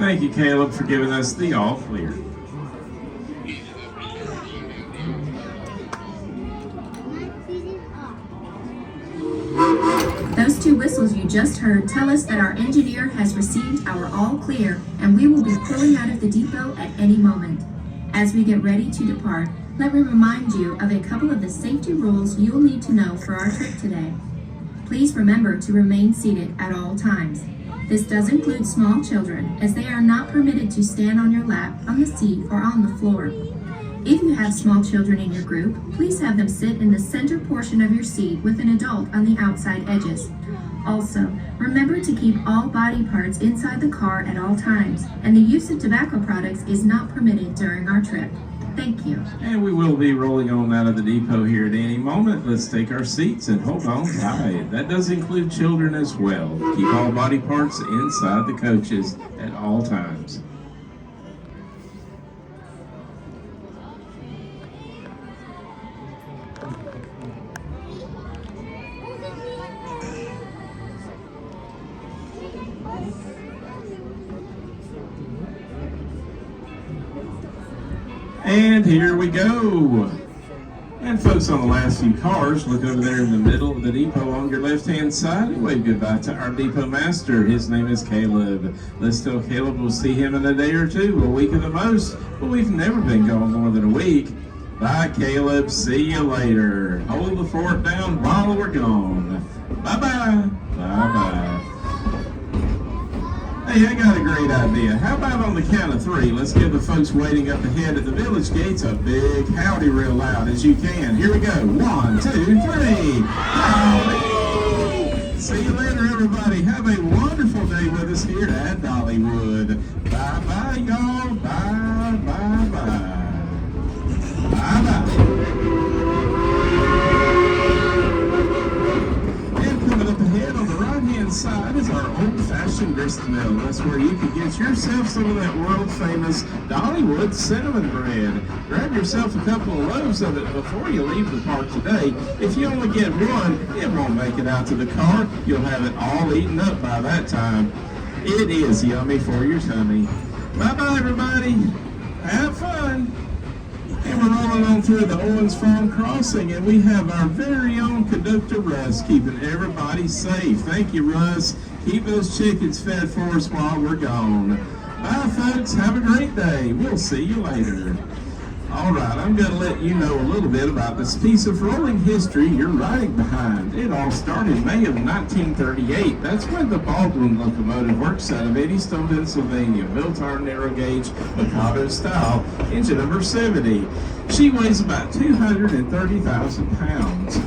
Thank you, Caleb, for giving us the all clear. Those two whistles you just heard tell us that our engineer has received our all clear, and we will be pulling out of the depot at any moment. As we get ready to depart, let me remind you of a couple of the safety rules you'll need to know for our trip today. Please remember to remain seated at all times. This does include small children, as they are not permitted to stand on your lap, on the seat, or on the floor. If you have small children in your group, please have them sit in the center portion of your seat with an adult on the outside edges. Also, remember to keep all body parts inside the car at all times, and the use of tobacco products is not permitted during our trip. Thank you. And we will be rolling on out of the depot here at any moment. Let's take our seats and hold on tight. That does include children as well. Keep all body parts inside the coaches at all times. And here we go. And folks on the last few cars, look over there in the middle of the depot on your left-hand side and wave goodbye to our depot master. His name is Caleb. Let's tell Caleb we'll see him in a day or two, a week at the most, but we've never been gone more than a week. Bye, Caleb. See you later. Hold the fort down while we're gone. Bye-bye. Bye-bye. Hey, I got a great idea. How about on the count of three, let's give the folks waiting up ahead at the village gates a big howdy real loud as you can. Here we go. 1, 2, 3. Howdy! See you later, everybody. Have a wonderful day with us here at Dollywood. Bye-bye, y'all. Bye, bye, bye. Bye-bye. Coming up ahead on the right-hand side is our old-fashioned grist mill. That's where you can get yourself some of that world-famous Dollywood cinnamon bread. Grab yourself a couple of loaves of it before you leave the park today. If you only get one, it won't make it out to the car. You'll have it all eaten up by that time. It is yummy for your tummy. Bye-bye, everybody. Have fun. And we're rolling on through the Owens Farm Crossing, and we have our very own conductor, Russ, keeping everybody safe. Thank you, Russ. Keep those chickens fed for us while we're gone. Bye, folks. Have a great day. We'll see you later. All right, I'm going to let you know a little bit about this piece of rolling history you're riding behind. It all started in May of 1938. That's when the Baldwin locomotive works out of Eddystone, Pennsylvania, built our narrow gauge Mikado style, engine number 70. She weighs about 230,000 pounds.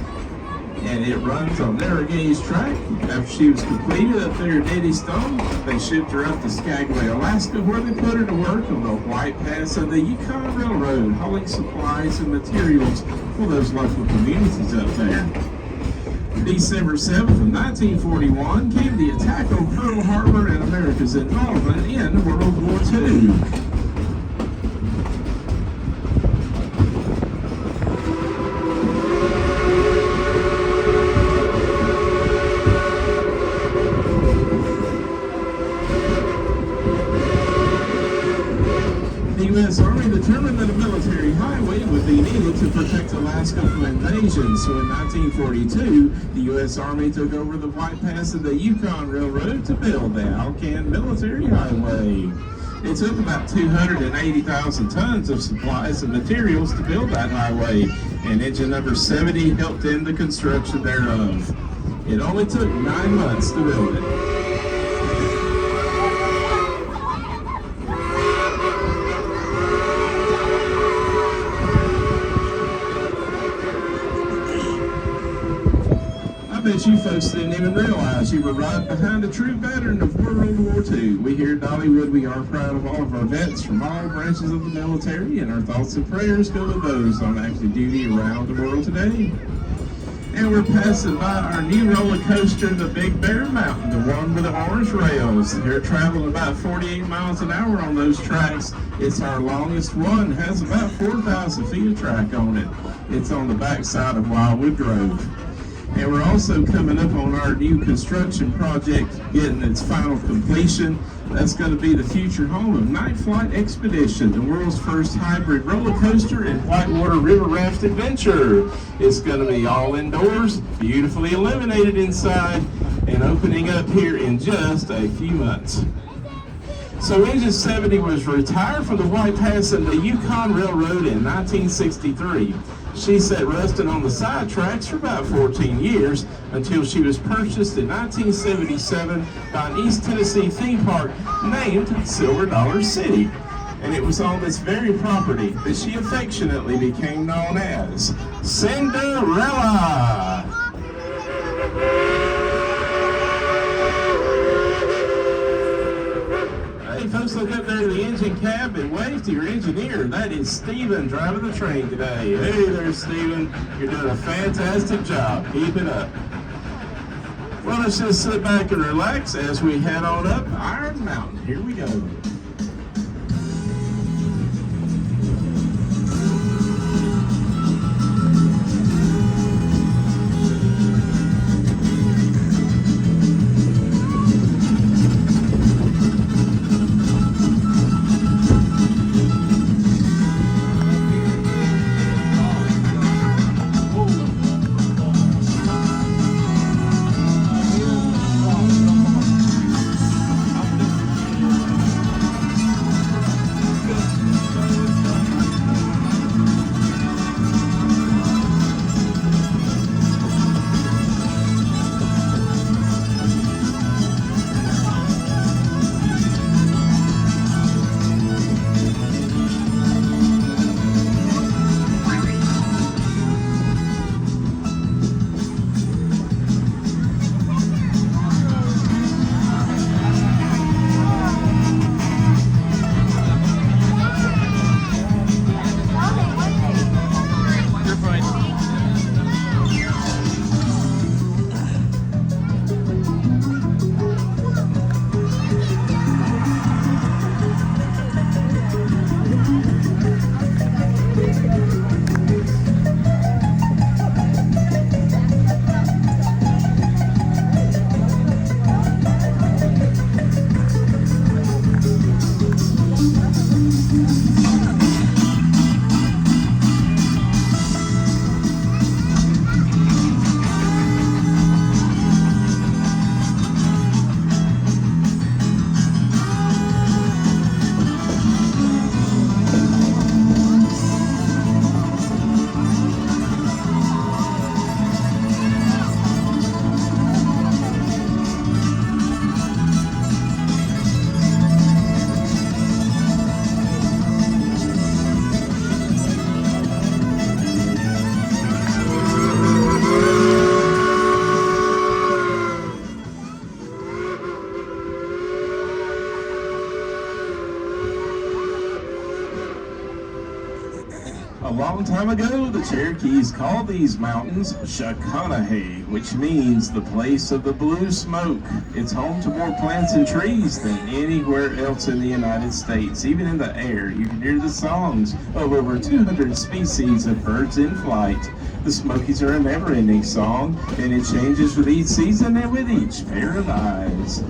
And it runs on narrow gauge track. After she was completed up there in Eddystone, they shipped her up to Skagway, Alaska, where they put her to work on the White Pass of the Yukon Railroad, hauling supplies and materials for those local communities up there. December 7th of 1941 came the attack on Pearl Harbor and America's involvement in World War II. The U.S. Army determined that a military highway would be needed to protect Alaska from invasion. So in 1942, the U.S. Army took over the White Pass of the Yukon Railroad to build the Alcan Military Highway. It took about 280,000 tons of supplies and materials to build that highway, and engine number 70 helped in the construction thereof. It only took 9 months to build it. I bet you folks didn't even realize you were right behind a true veteran of World War II. We here at Dollywood, we are proud of all of our vets from all branches of the military, and our thoughts and prayers go to those on active duty around the world today. And we're passing by our new roller coaster, the Big Bear Mountain, the one with the orange rails. They're traveling about 48 miles an hour on those tracks. It's our longest one, has about 4,000 feet of track on it. It's on the backside of Wildwood Grove. And we're also coming up on our new construction project, getting its final completion. That's going to be the future home of Night Flight Expedition, the world's first hybrid roller coaster and whitewater river raft adventure. It's going to be all indoors, beautifully illuminated inside, and opening up here in just a few months. So Engine 70 was retired from the White Pass and the Yukon Railroad in 1963. She sat rusting on the side tracks for about 14 years until she was purchased in 1977 by an East Tennessee theme park named Silver Dollar City. And it was on this very property that she affectionately became known as Cinderella. Hey folks, look up there to the engine cab and wave to your engineer. That is Steven driving the train today. Hey there, Steven. You're doing a fantastic job. Keep it up. Well, let's just sit back and relax as we head on up Iron Mountain. Here we go. A long time ago, the Cherokees called these mountains Shaconahay, which means the place of the blue smoke. It's home to more plants and trees than anywhere else in the United States. Even in the air, you can hear the songs of over 200 species of birds in flight. The Smokies are a never-ending song, and it changes with each season and with each pair of eyes.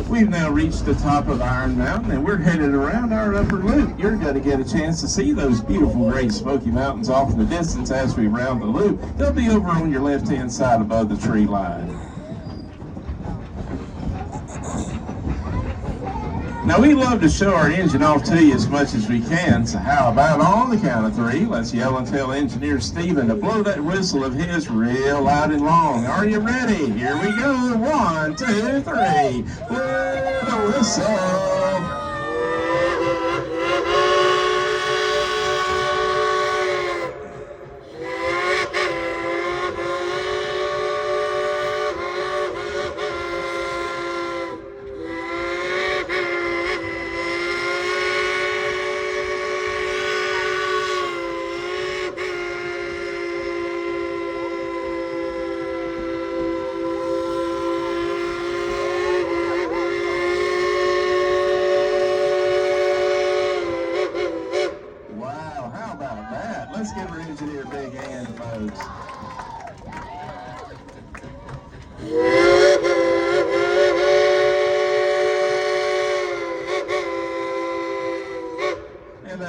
We've now reached the top of Iron Mountain, and we're headed around our upper loop. You're going to get a chance to see those beautiful Great Smoky Mountains off in the distance as we round the loop. They'll be over on your left-hand side above the tree line. Now, we love to show our engine off to you as much as we can, so how about on the count of three, let's yell and tell Engineer Steven to blow that whistle of his real loud and long. Are you ready? Here we go. 1, 2, 3. Blow the whistle. Let's give our engineer a big hand, folks.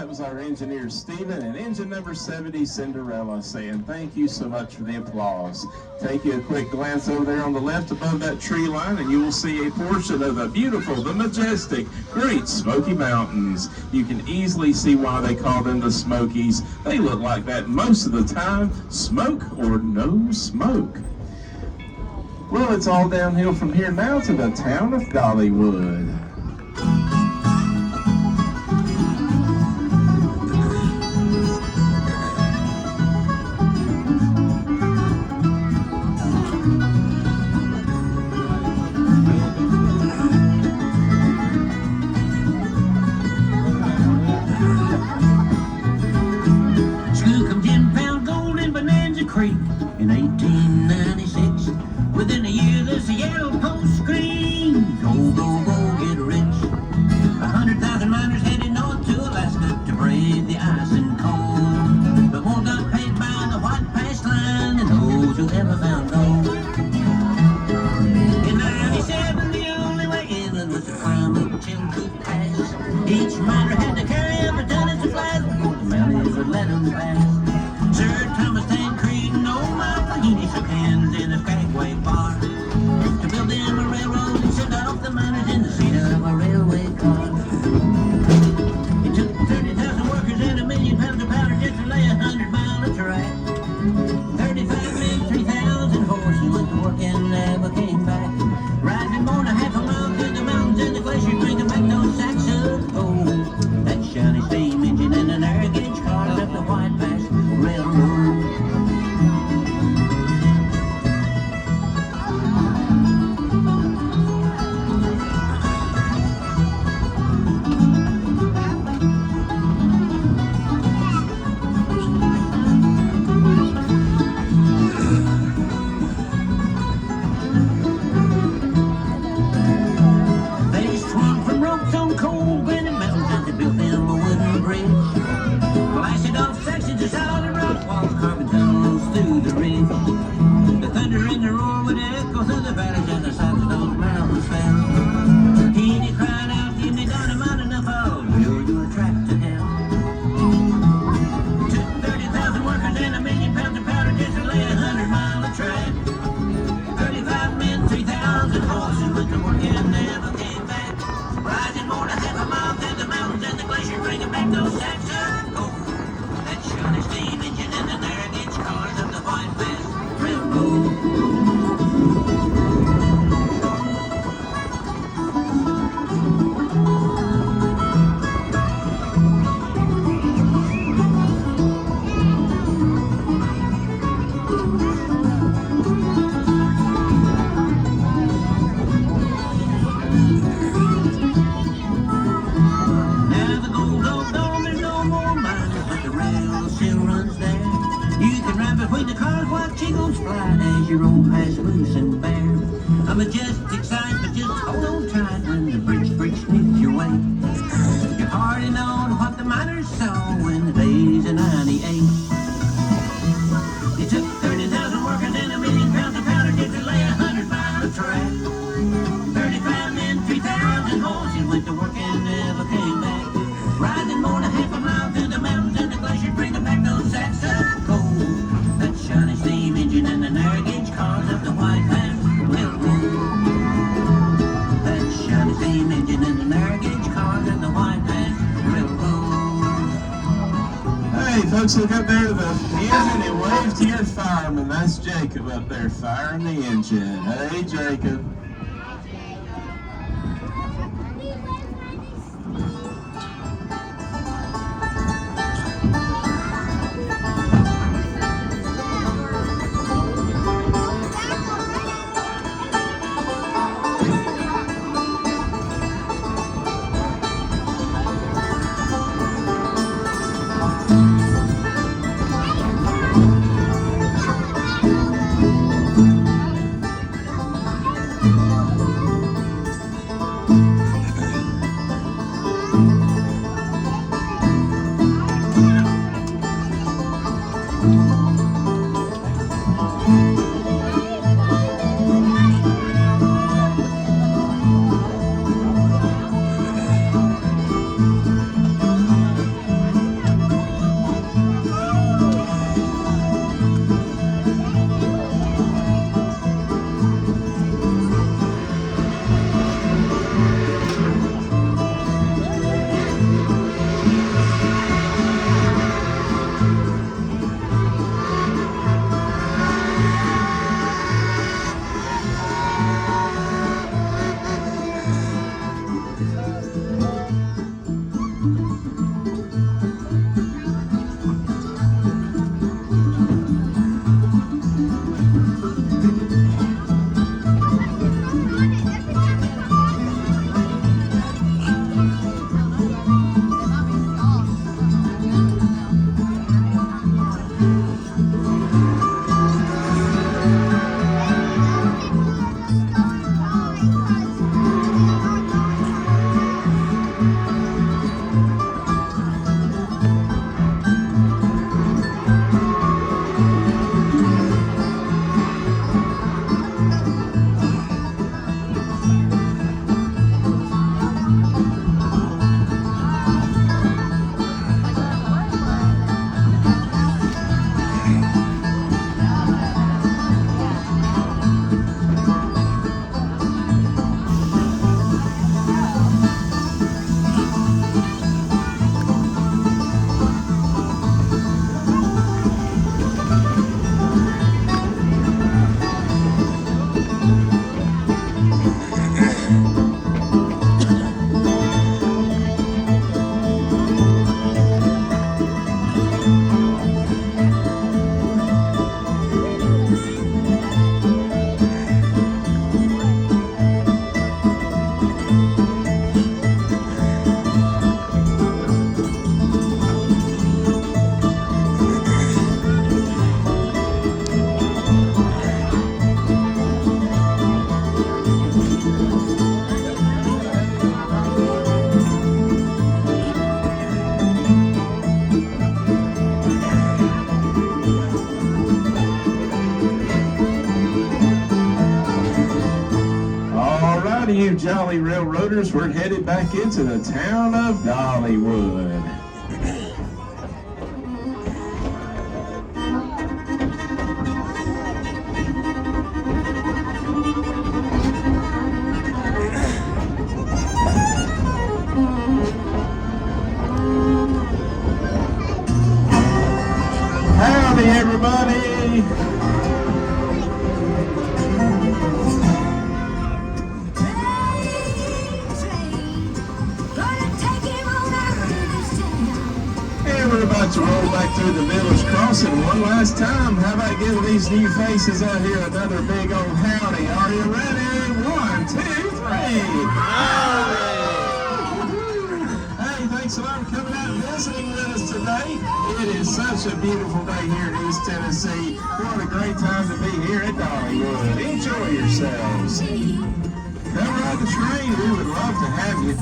that was our engineer, Steven, and engine number 70, Cinderella, saying thank you so much for the applause. Take you a quick glance over there on the left above that tree line, and you will see a portion of the beautiful, the majestic, Great Smoky Mountains. You can easily see why they call them the Smokies. They look like that most of the time, smoke or no smoke. Well, it's all downhill from here now to the town of Dollywood. In 1896, within a year, this yellow post screamed, go, go, go, get rich. 100,000 miners headed north to Alaska to brave the ice and cold. But more got paid by the white pass line than those who ever found gold. In 97, the only way inland was to climb up Chilkoot Pass. Each miner had to carry every ton of supplies before the mountains would let them pass. Sir Thomas Tancred and old Mike Heaney shook hands in a Skagway bar to build them a railroad and send off the miners in the seat of a railway car. It took 30,000 workers and 1,000,000 pounds of powder just to lay 100-mile of track. 35 men, 3,000 horses went to work and never came back. Riding more than a half a mile through the mountains and the glaciers, bringing back those sacks of gold. That shiny steam engine and an air gauge car up the White Pass Railroad. They swung from ropes on cold granite mountains and they built them a wooden bridge. Blasted off sections of solid rock walls, carving tunnels through the ridge. The thunder and the roar would echo through the valleys as the sides of those mountains fell. Heaney cried out, give me dynamite enough, I'll build you a track to hell. Took 30,000 workers and 1,000,000 pounds of powder just to lay 100-mile of track. 35 men, 3,000 horses went to work and never came back. Rising more than half a mile through the mountains and the glaciers, bringing back those sacks of gold. That shiny steam engine and the air gauge cars of the White Pass Railroad. Now the gold dome, there's no more miners, but the rail still runs there. You can ride between the cars, watch eagles fly as you roll past moose and bear. A majestic sight, but just hold on tight when the bridge breaks beneath your way. You hardly know what the miners saw in the days of '98. It took 30,000 workers and 1,000,000 pounds of powder just to lay 100-mile of track. 35 men, 3,000 horses went to work and never came back. Riding more than half a mile through the mountains and the glaciers, bringing back those sacks of gold. That shiny steam engine and an air gauge cars up the White Pass Railroad. That shiny steam engine and an air gauge cars up the White Pass Railroad. Hey, folks, look up there to the engine and wave to your fireman. That's Jacob up there firing the engine. Hey, Jacob. jolly railroaders, we're headed back into the town of Dollywood. Howdy, everybody! We're about to roll back through the village crossing one last time. How about giving these new faces out here another big old howdy? Are you ready? 1, 2, 3. Hey, thanks a lot for coming out and visiting with us today. It is such a beautiful day here in East Tennessee. What a great time to be here at Dollywood. Enjoy yourselves. Come ride the train. We would love to have you.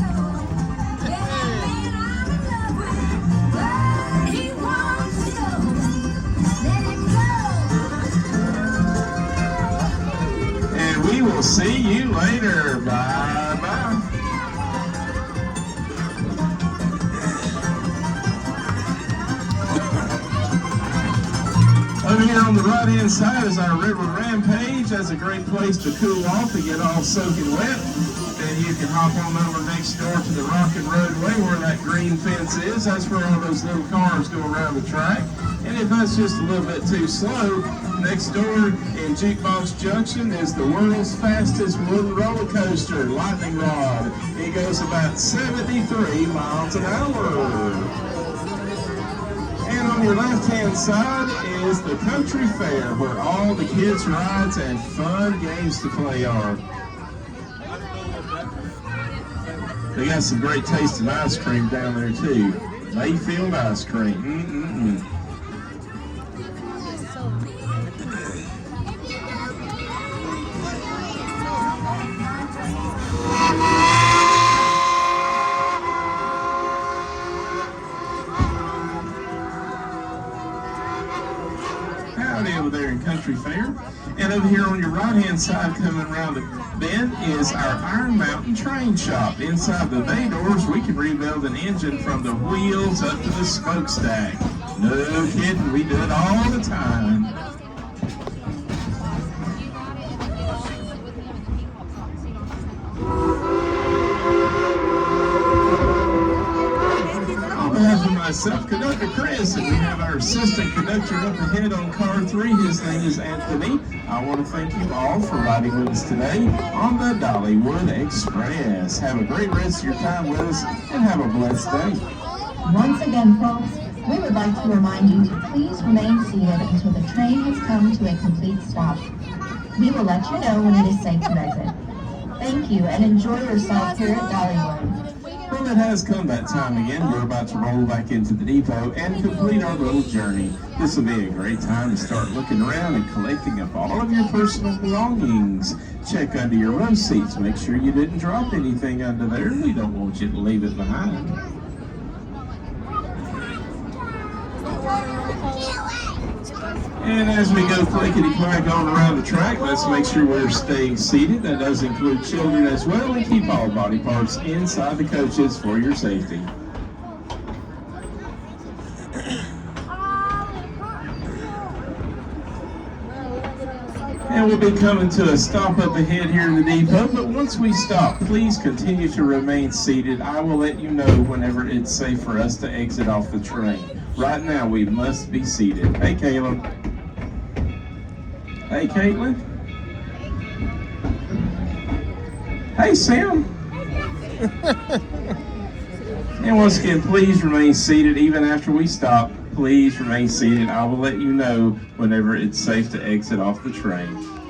We will see you later. Bye-bye. Over here on the right-hand side is our River Rampage. That's a great place to cool off and get all soaking wet. Then you can hop on over next door to the Rockin' Roadway where that green fence is. That's where all those little cars go around the track. And if that's just a little bit too slow, next door in Jukebox Junction is the world's fastest wooden roller coaster, Lightning Rod. It goes about 73 miles an hour. And on your left-hand side is the Country Fair, where all the kids' rides and fun games to play are. They got some great tasting ice cream down there too. Mayfield ice cream. Howdy over there in Country Fair. And over here on your right-hand side, coming around the bend, is our Iron Mountain Train Shop. Inside the bay doors, we can rebuild an engine from the wheels up to the smokestack. No kidding, we do it all the time. On behalf of myself, Conductor Chris, and we have our assistant conductor up ahead on car 3. His name is Anthony. I want to thank you all for riding with us today on the Dollywood Express. Have a great rest of your time with us and have a blessed day. Once again, folks, we would like to remind you to please remain seated until the train has come to a complete stop. We will let you know when it is safe to exit. Thank you and enjoy yourself here at Dollywood. Well, it has come that time again. We're about to roll back into the depot and complete our little journey. This will be a great time to start looking around and collecting up all of your personal belongings. Check under your row seats. Make sure you didn't drop anything under there. We don't want you to leave it behind. And as we go clickety-clack on around the track, let's make sure we're staying seated. That does include children as well, and keep all body parts inside the coaches for your safety. And we'll be coming to a stop up ahead here in the depot, but once we stop, please continue to remain seated. I will let you know whenever it's safe for us to exit off the train. Right now, we must be seated. Hey, Caleb. Hey, Caitlin. Hey, Sam. And once again, please remain seated even after we stop. Please remain seated. I will let you know whenever it's safe to exit off the train.